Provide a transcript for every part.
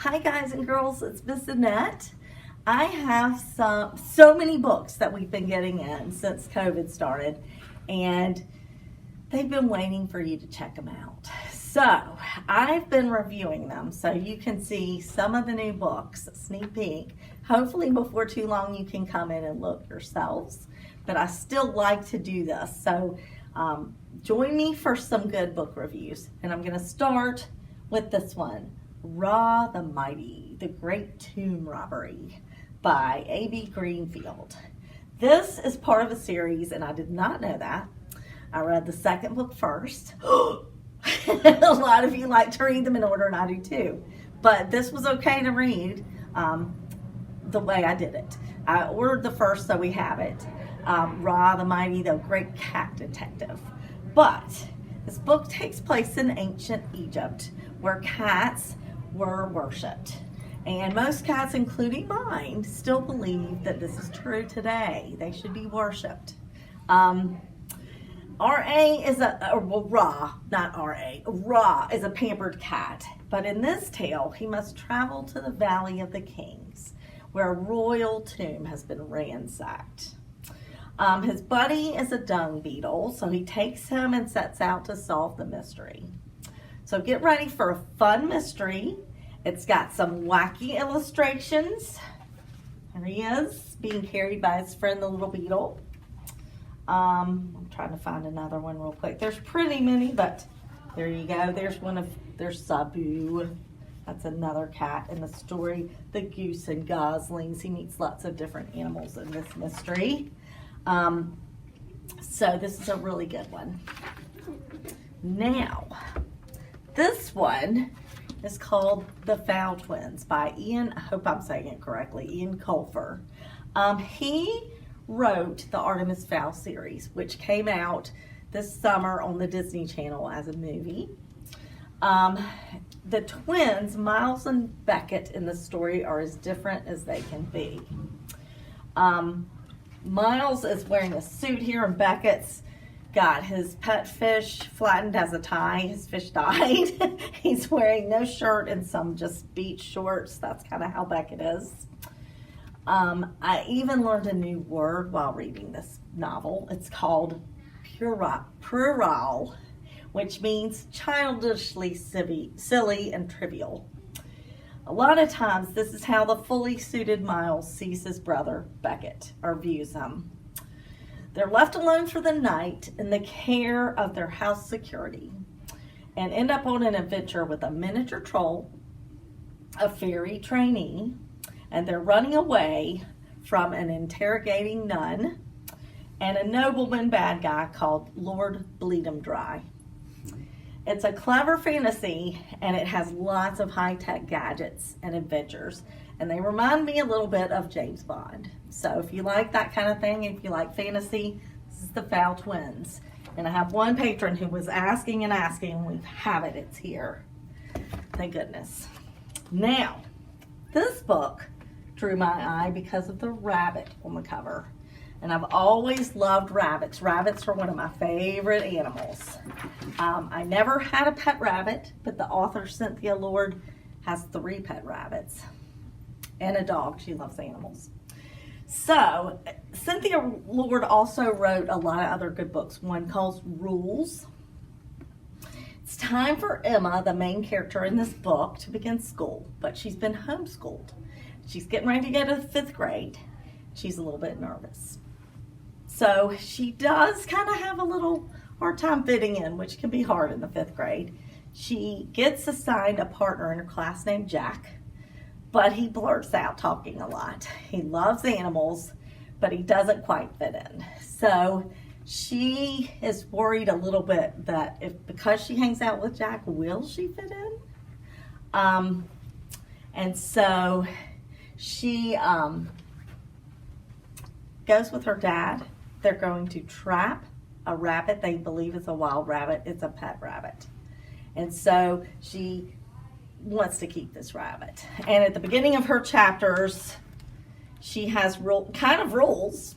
Hi guys and girls, it's Miss Annette. I have so many books that we've been getting in since COVID started, and they've been waiting for you to check them out. So I've been reviewing them so you can see some of the new books, a sneak peek. Hopefully before too long you can come in and look yourselves, but I still like to do this. So join me for some good book reviews, and I'm going to start with this one, Ra the Mighty, The Great Tomb Robbery by A.B. Greenfield. This is part of a series, and I did not know that. I read the second book first. A lot of you like to read them in order, and I do too. But this was okay to read the way I did it. I ordered the first, so we have it. Ra the Mighty, the Great Cat Detective. But this book takes place in ancient Egypt, where cats were worshipped. And most cats, including mine, still believe that this is true today. They should be worshipped. R.A. is Ra is a pampered cat. But in this tale, he must travel to the Valley of the Kings, where a royal tomb has been ransacked. His buddy is a dung beetle, so he takes him and sets out to solve the mystery. So get ready for a fun mystery. It's got some wacky illustrations. There he is, being carried by his friend the little beetle. I'm trying to find another one real quick. There's pretty many, but there you go. There's Sabu. That's another cat in the story. The Goose and Goslings. He meets lots of different animals in this mystery. So this is a really good one. Now, this one is called The Fowl Twins by Ian, I hope I'm saying it correctly, Ian Colfer. He wrote the Artemis Fowl series, which came out this summer on the Disney Channel as a movie. The twins, Miles and Beckett, in the story are as different as they can be. Miles is wearing a suit here, and Beckett's got his pet fish flattened as a tie. His fish died. He's wearing no shirt and some just beach shorts. That's kind of how Beckett is. I even learned a new word while reading this novel. It's called puerile, which means childishly silly and trivial. A lot of times, this is how the fully suited Miles sees his brother, Beckett, or views him. They're left alone for the night in the care of their house security and end up on an adventure with a miniature troll, a fairy trainee, and they're running away from an interrogating nun and a nobleman bad guy called Lord Bleed'em-Dry. It's a clever fantasy, and it has lots of high-tech gadgets and adventures, and they remind me a little bit of James Bond. So if you like that kind of thing, if you like fantasy, this is The Fowl Twins. And I have one patron who was asking and asking, we have it, it's here. Thank goodness. Now, this book drew my eye because of the rabbit on the cover. And I've always loved rabbits. Rabbits are one of my favorite animals. I never had a pet rabbit, but the author, Cynthia Lord, has 3 pet rabbits and a dog. She loves animals. So, Cynthia Lord also wrote a lot of other good books. One called Rules. It's time for Emma, the main character in this book, to begin school, but she's been homeschooled. She's getting ready to go to 5th grade. She's a little bit nervous. So she does kind of have a little hard time fitting in, which can be hard in the 5th grade. She gets assigned a partner in her class named Jack, but he blurts out talking a lot. He loves animals, but he doesn't quite fit in. So she is worried a little bit that because she hangs out with Jack, will she fit in? And so she goes with her dad. They're going to trap a rabbit. They believe it's a wild rabbit. It's a pet rabbit. And so she wants to keep this rabbit. And at the beginning of her chapters, she has rules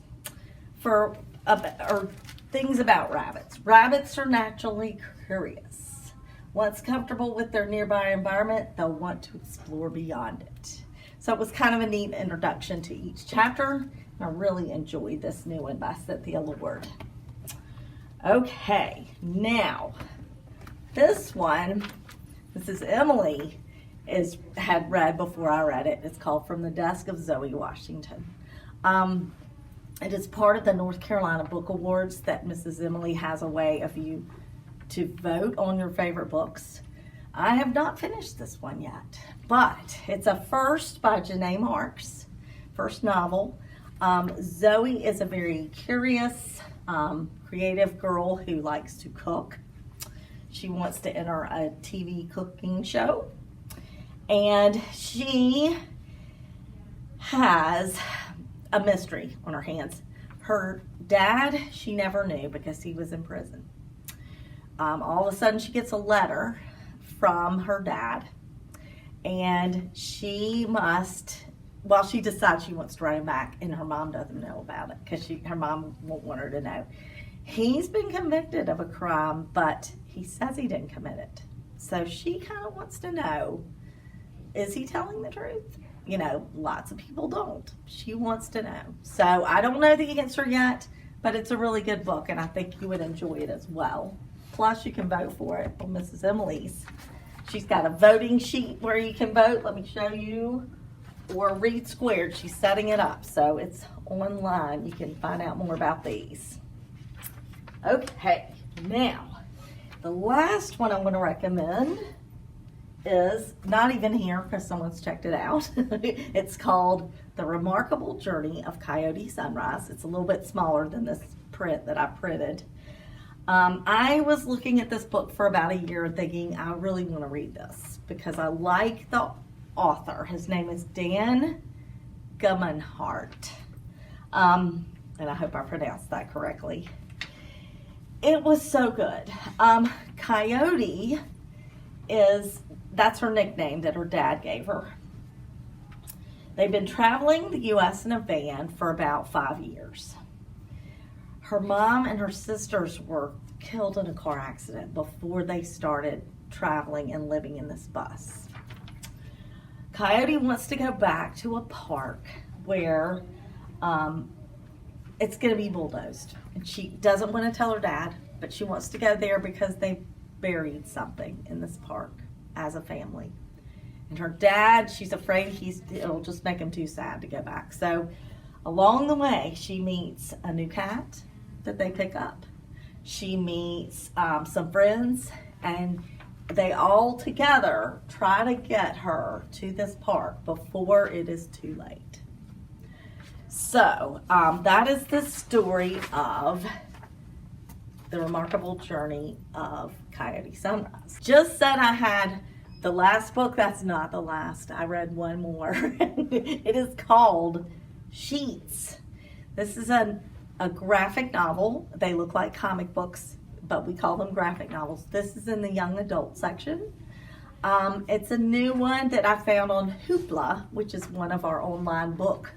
for or things about rabbits. Rabbits are naturally curious. Once comfortable with their nearby environment, they'll want to explore beyond it. So it was kind of a neat introduction to each chapter. I really enjoyed this new one by Cynthia Lord. Okay, now this one, this is Emily, had read before I read it. It's called From the Desk of Zoe Washington. It is part of the North Carolina Book Awards that Mrs. Emily has a way of you to vote on your favorite books. I have not finished this one yet, but it's a first by Janae Marks, first novel. Zoe is a very curious, creative girl who likes to cook. She wants to enter a TV cooking show, and she has a mystery on her hands. Her dad, she never knew because he was in prison. All of a sudden she gets a letter from her dad, and she decides she wants to write him back, and her mom doesn't know about it because her mom won't want her to know. He's been convicted of a crime, but he says he didn't commit it. So she kind of wants to know, is he telling the truth? You know, lots of people don't. She wants to know. So I don't know the answer yet, but it's a really good book, and I think you would enjoy it as well. Plus, you can vote for it on Mrs. Emily's. She's got a voting sheet where you can vote. Let me show you. Or Read Squared. She's setting it up, so it's online. You can find out more about these. Okay, now, the last one I'm going to recommend is not even here because someone's checked it out. It's called The Remarkable Journey of Coyote Sunrise. It's a little bit smaller than this print that I printed. I was looking at this book for about a year thinking I really want to read this because I like the author. His name is Dan Gummenhart. And I hope I pronounced that correctly. It was so good. Coyote that's her nickname that her dad gave her. They've been traveling the U.S. in a van for about 5 years. Her mom and her sisters were killed in a car accident before they started traveling and living in this bus. Coyote wants to go back to a park where it's going to be bulldozed. And she doesn't want to tell her dad, but she wants to go there because they buried something in this park as a family. And her dad, she's afraid it'll just make him too sad to go back. So along the way, she meets a new cat that they pick up. She meets some friends, and they all together try to get her to this park before it is too late. So that is the story of The Remarkable Journey of Coyote Sunrise. Just said I had the last book. That's not the last. I read one more. It is called Sheets. This is a graphic novel. They look like comic books, but we call them graphic novels. This is in the young adult section. It's a new one that I found on Hoopla, which is one of our online book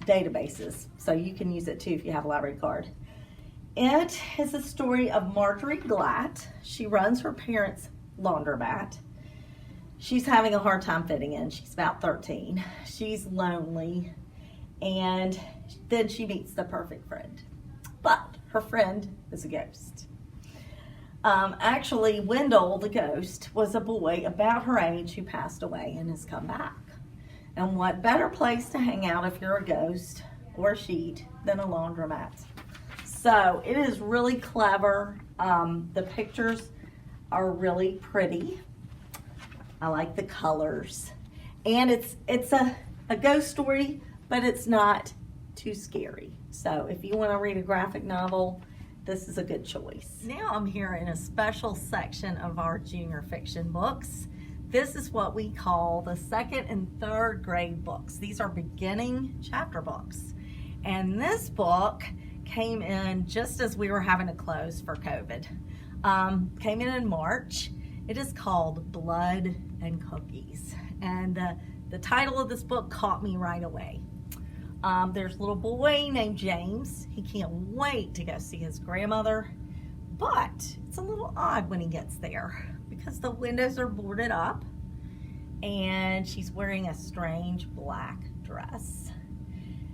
databases. So you can use it too if you have a library card. It is a story of Marjorie Glatt. She runs her parents' laundromat. She's having a hard time fitting in. She's about 13. She's lonely, and then she meets the perfect friend. But her friend is a ghost. Actually, Wendell, the ghost, was a boy about her age who passed away and has come back. And what better place to hang out if you're a ghost or a sheet than a laundromat? So it is really clever. The pictures are really pretty. I like the colors. And it's a ghost story, but it's not too scary. So if you want to read a graphic novel, this is a good choice. Now I'm here in a special section of our junior fiction books. This is what we call the second and third grade books. These are beginning chapter books. And this book came in just as we were having to close for COVID. Came in March. It is called Blood and Cookies. And the title of this book caught me right away. There's a little boy named James. He can't wait to go see his grandmother, But it's a little odd when he gets there because the windows are boarded up and she's wearing a strange black dress.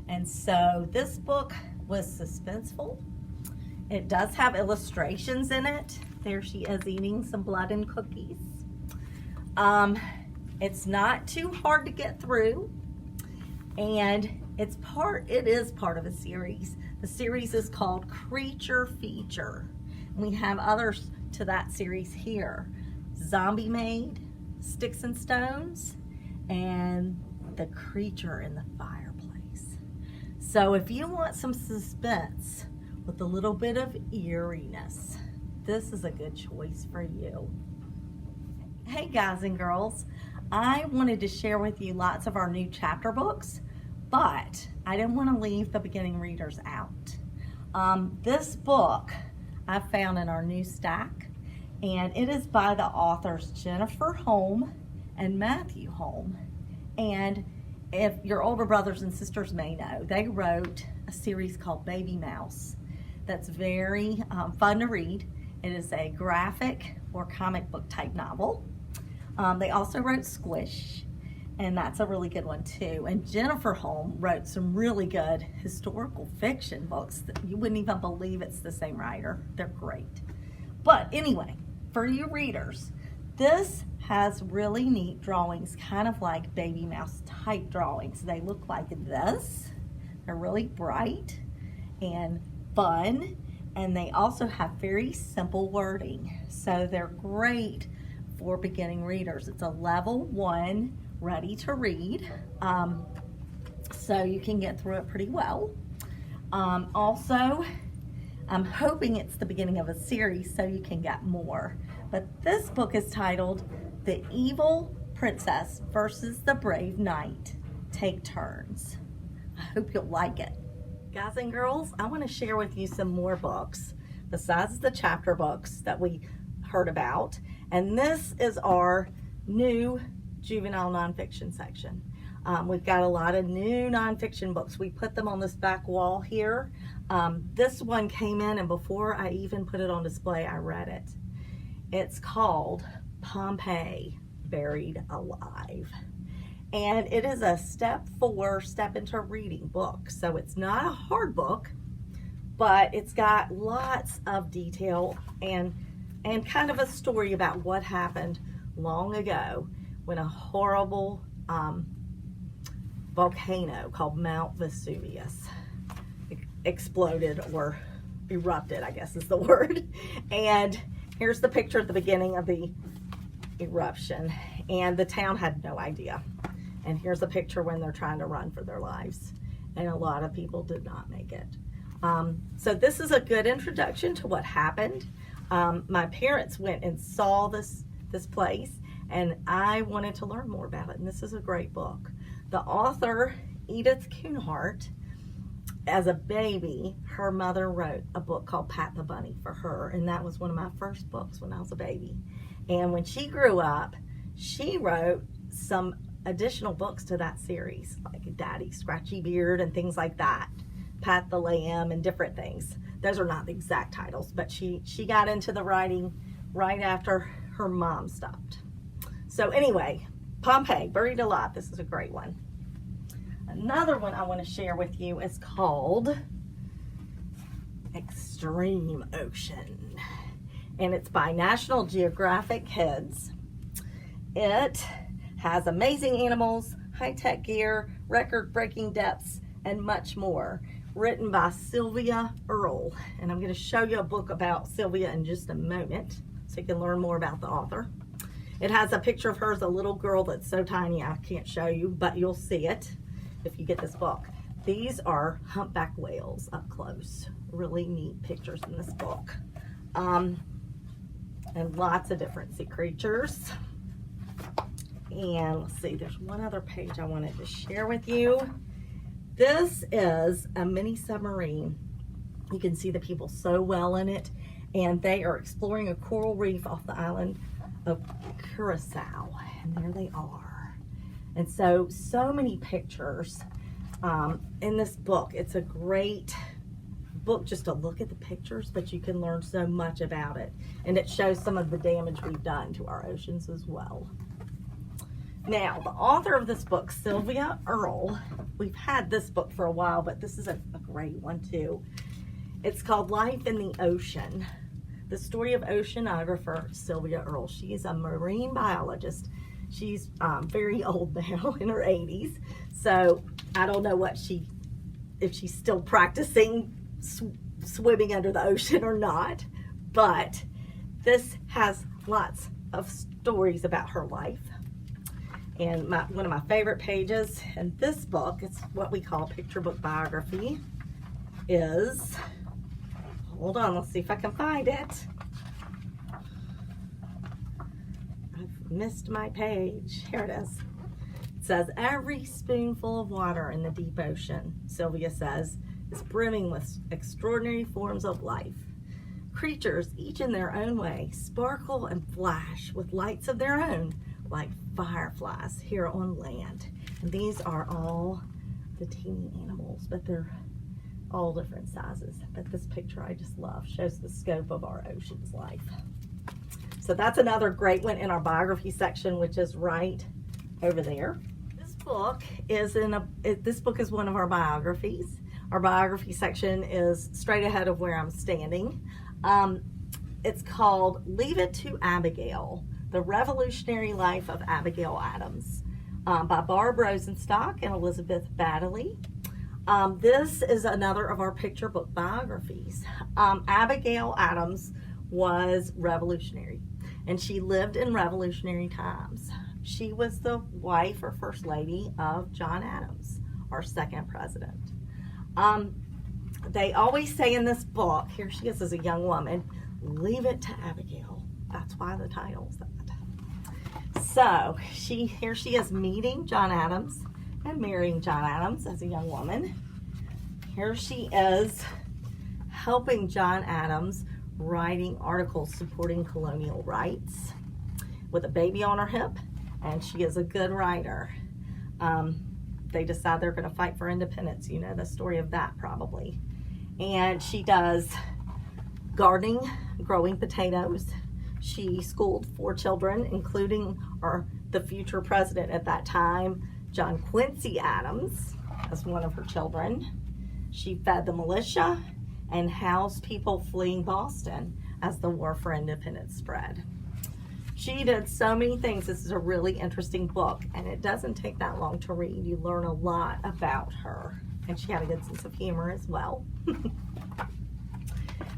And so this book was suspenseful. It does have illustrations in it. There she is eating some blood and cookies. It's not too hard to get through, and it is part of a series. The series is called Creature Feature. We have others to that series here. Zombie Maid, Sticks and Stones, and The Creature in the Fireplace. So if you want some suspense with a little bit of eeriness, this is a good choice for you. Hey guys and girls, I wanted to share with you lots of our new chapter books, but I didn't want to leave the beginning readers out. This book I found in our new stack, and it is by the authors Jennifer Holm and Matthew Holm. And if your older brothers and sisters may know, they wrote a series called Baby Mouse that's very fun to read. It is a graphic or comic book type novel. They also wrote Squish, and that's a really good one too. And Jennifer Holm wrote some really good historical fiction books that you wouldn't even believe it's the same writer. They're great. But anyway, for you readers, this has really neat drawings, kind of like Baby Mouse type drawings. They look like this. They're really bright and fun, and they also have very simple wording. So they're great for beginning readers. It's a level 1 ready to read, so you can get through it pretty well. Also, I'm hoping it's the beginning of a series so you can get more. But this book is titled The Evil Princess versus the Brave Knight. Take turns. I hope you'll like it. Guys and girls, I want to share with you some more books besides the chapter books that we heard about. And this is our new juvenile nonfiction section. We've got a lot of new nonfiction books. We put them on this back wall here. This one came in, and before I even put it on display, I read it. It's called Pompeii, Buried Alive. And it is a step into reading book. So it's not a hard book, but it's got lots of detail and kind of a story about what happened long ago when a horrible volcano called Mount Vesuvius exploded or erupted, I guess is the word. And here's the picture at the beginning of the eruption, and the town had no idea. And here's a picture when they're trying to run for their lives, and a lot of people did not make it. So this is a good introduction to what happened. My parents went and saw this place, and I wanted to learn more about it, and this is a great book. The author, Edith Kuhnhart, as a baby, her mother wrote a book called Pat the Bunny for her, and that was one of my first books when I was a baby. And when she grew up, she wrote some additional books to that series, like Daddy Scratchy Beard and things like that, Pat the Lamb and different things. Those are not the exact titles, but she got into the writing right after her mom stopped. So anyway, Pompeii, Buried Alive. This is a great one. Another one I want to share with you is called Extreme Ocean, and it's by National Geographic Kids. It has amazing animals, high-tech gear, record-breaking depths, and much more. Written by Sylvia Earle. And I'm going to show you a book about Sylvia in just a moment so you can learn more about the author. It has a picture of her as a little girl that's so tiny I can't show you, but you'll see it if you get this book. These are humpback whales up close. Really neat pictures in this book. And lots of different sea creatures. And let's see, there's one other page I wanted to share with you. This is a mini submarine. You can see the people so well in it, and they are exploring a coral reef off the island of Curacao, and there they are. And so many pictures in this book. It's a great book just to look at the pictures, but you can learn so much about it. And it shows some of the damage we've done to our oceans as well. Now, the author of this book, Sylvia Earle, we've had this book for a while, but this is a great one too. It's called Life in the Ocean. The story of oceanographer Sylvia Earle. She's a marine biologist. She's very old now, in her 80s. So I don't know if she's still practicing swimming under the ocean or not. But this has lots of stories about her life. And one of my favorite pages in this book, it's what we call picture book biography, is, hold on, let's see if I can find it. I've missed my page. Here it is. It says, every spoonful of water in the deep ocean, Sylvia says, is brimming with extraordinary forms of life. Creatures, each in their own way, sparkle and flash with lights of their own, like fireflies here on land. And these are all the teeny animals, but they're all different sizes. But this picture I just love, shows the scope of our ocean's life. So that's another great one in our biography section, which is right over there. This book is one of our biographies. Our biography section is straight ahead of where I'm standing. It's called Leave It to Abigail: The Revolutionary Life of Abigail Adams, by Barb Rosenstock and Elizabeth Baddeley. This is another of our picture book biographies. Abigail Adams was revolutionary, and she lived in revolutionary times. She was the wife or first lady of John Adams, our second president. They always say in this book, here she is as a young woman, leave it to Abigail. That's why the title's that. So here she is meeting John Adams and marrying John Adams as a young woman. Here she is helping John Adams writing articles supporting colonial rights with a baby on her hip, and she is a good writer. They decide they're going to fight for independence. You know the story of that probably. And she does gardening, growing potatoes. She schooled 4 children, including the future president at that time, John Quincy Adams, as one of her children. She fed the militia and housed people fleeing Boston as the War for Independence spread. She did so many things. This is a really interesting book, and it doesn't take that long to read. You learn a lot about her, and she had a good sense of humor as well.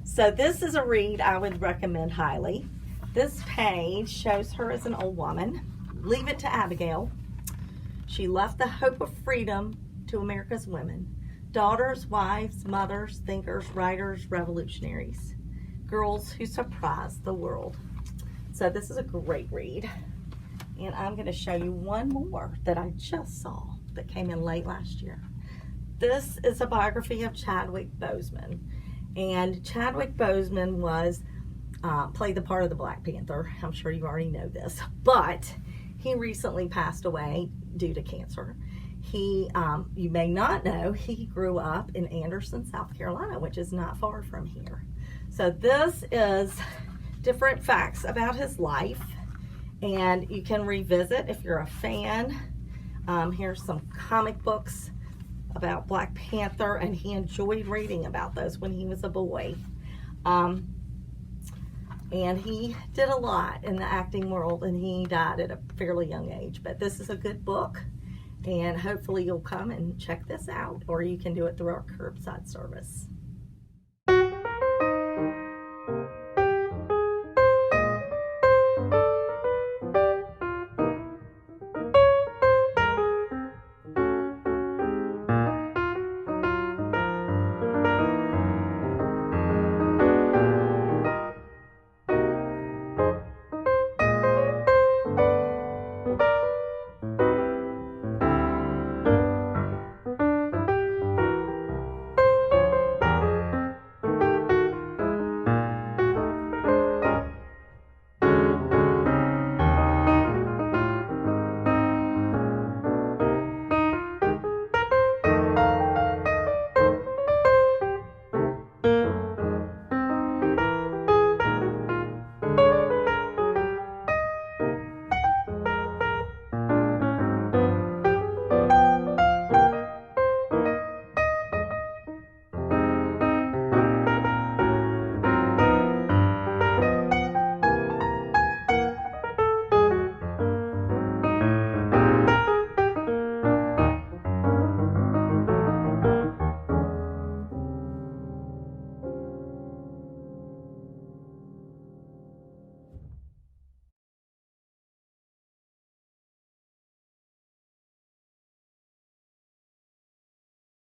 So this is a read I would recommend highly. This page shows her as an old woman. Leave it to Abigail. She left the hope of freedom to America's women. Daughters, wives, mothers, thinkers, writers, revolutionaries. Girls who surprised the world. So this is a great read. And I'm going to show you one more that I just saw that came in late last year. This is a biography of Chadwick Boseman. And Chadwick Boseman played the part of the Black Panther. I'm sure you already know this. But he recently passed away due to cancer. You may not know, he grew up in Anderson, South Carolina, which is not far from here. So this is different facts about his life, and you can revisit if you're a fan. Here's some comic books about Black Panther, and he enjoyed reading about those when he was a boy. And he did a lot in the acting world, and he died at a fairly young age. But this is a good book, and hopefully you'll come and check this out, or you can do it through our curbside service.